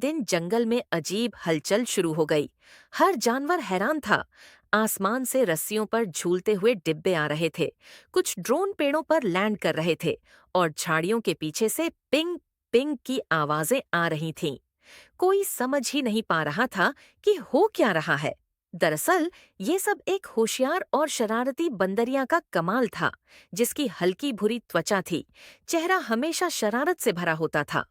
दिन जंगल में अजीब हलचल शुरू हो गई। हर जानवर हैरान था। आसमान से रस्सियों पर झूलते हुए डिब्बे आ रहे थे। कुछ ड्रोन पेड़ों पर लैंड कर रहे थे और झाड़ियों के पीछे से पिंग पिंग की आवाजें आ रही थीं। कोई समझ ही नहीं पा रहा था कि हो क्या रहा है। दरअसल ये सब एक होशियार और शरारती बंदरिया का कमाल था, जिसकी हल्की भूरी त्वचा थी, चेहरा हमेशा शरारत से भरा होता था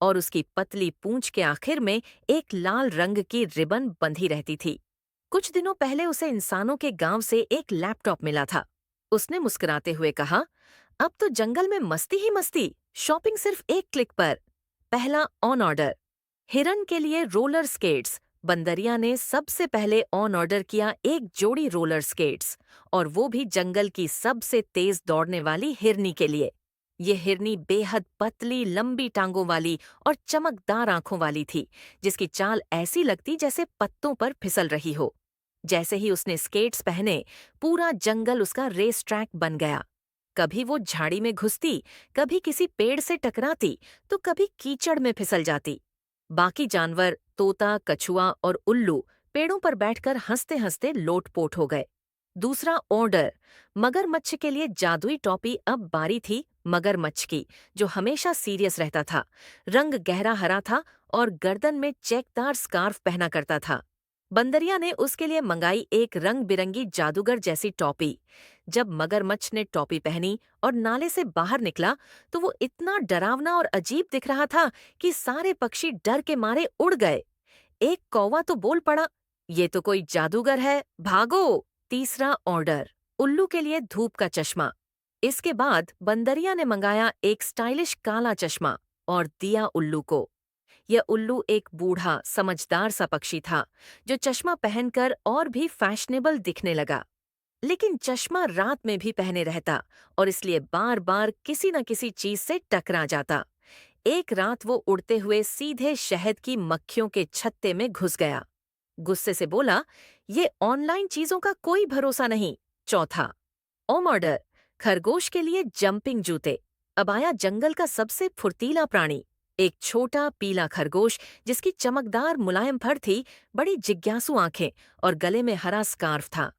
और उसकी पतली पूंछ के आखिर में एक लाल रंग की रिबन बंधी रहती थी। कुछ दिनों पहले उसे इंसानों के गांव से एक लैपटॉप मिला था। उसने मुस्कुराते हुए कहा, अब तो जंगल में मस्ती ही मस्ती, शॉपिंग सिर्फ एक क्लिक पर। पहला ऑन ऑर्डर, हिरन के लिए रोलर स्केट्स। बंदरिया ने सबसे पहले ऑन ऑर्डर किया एक जोड़ी रोलर स्केट्स, और वो भी जंगल की सबसे तेज दौड़ने वाली हिरनी के लिए। ये हिरनी बेहद पतली, लंबी टांगों वाली और चमकदार आंखों वाली थी, जिसकी चाल ऐसी लगती जैसे पत्तों पर फिसल रही हो। जैसे ही उसने स्केट्स पहने, पूरा जंगल उसका रेस ट्रैक बन गया। कभी वो झाड़ी में घुसती, कभी किसी पेड़ से टकराती, तो कभी कीचड़ में फिसल जाती। बाकी जानवर, तोता, कछुआ और उल्लू पेड़ों पर बैठकर हंसते हंसते लोटपोट हो गए। दूसरा ऑर्डर, मगरमच्छ के लिए जादुई टोपी। अब बारी थी मगरमच्छ की, जो हमेशा सीरियस रहता था। रंग गहरा हरा था और गर्दन में चेकदार स्कार्फ पहना करता था। बंदरिया ने उसके लिए मंगाई एक रंग बिरंगी जादूगर जैसी टोपी। जब मगरमच्छ ने टोपी पहनी और नाले से बाहर निकला, तो वो इतना डरावना और अजीब दिख रहा था कि सारे पक्षी डर के मारे उड़ गए। एक कौवा तो बोल पड़ा, ये तो कोई जादूगर है, भागो। तीसरा ऑर्डर, उल्लू के लिए धूप का चश्मा। इसके बाद बंदरिया ने मंगाया एक स्टाइलिश काला चश्मा और दिया उल्लू को। यह उल्लू एक बूढ़ा, समझदार सा पक्षी था, जो चश्मा पहनकर और भी फैशनेबल दिखने लगा। लेकिन चश्मा रात में भी पहने रहता और इसलिए बार बार किसी न किसी चीज से टकरा जाता। एक रात वो उड़ते हुए सीधे शहद की मक्खियों के छत्ते में घुस गया। गुस्से से बोला, ये ऑनलाइन चीजों का कोई भरोसा नहीं। चौथा ऑमर्डर, खरगोश के लिए जंपिंग जूते। अब आया जंगल का सबसे फुर्तीला प्राणी, एक छोटा पीला खरगोश, जिसकी चमकदार मुलायम फर थी, बड़ी जिज्ञासु आंखें और गले में हरा स्कार्फ था।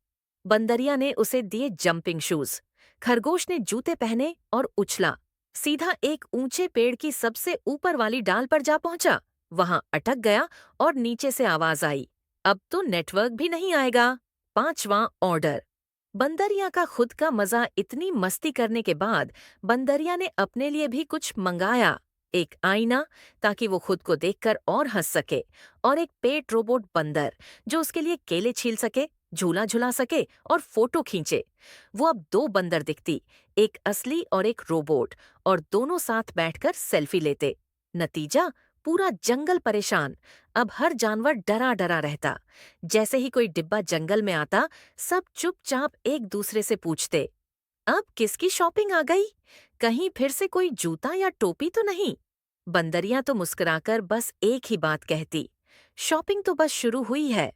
बंदरिया ने उसे दिए जंपिंग शूज। खरगोश ने जूते पहने और उछला, सीधा एक ऊंचे पेड़ की सबसे ऊपर वाली डाल पर जा पहुंचा। वहां अटक गया और नीचे से आवाज आई, अब तो नेटवर्क भी नहीं आएगा। पांचवां ऑर्डर, बंदरिया का खुद का मजा। इतनी मस्ती करने के बाद बंदरिया ने अपने लिए भी कुछ मंगाया, एक आईना, ताकि वो खुद को देखकर और हंस सके, और एक पेट रोबोट बंदर, जो उसके लिए केले छील सके, झूला झुला सके और फोटो खींचे। वो अब दो बंदर दिखती, एक असली और एक रोबोट, और दोनों साथ बैठकर सेल्फी लेते। नतीजा, पूरा जंगल परेशान। अब हर जानवर डरा डरा रहता। जैसे ही कोई डिब्बा जंगल में आता, सब चुपचाप एक दूसरे से पूछते, अब किसकी शॉपिंग आ गई? कहीं फिर से कोई जूता या टोपी तो नहीं? बंदरिया तो मुस्कुराकर बस एक ही बात कहती, शॉपिंग तो बस शुरू हुई है।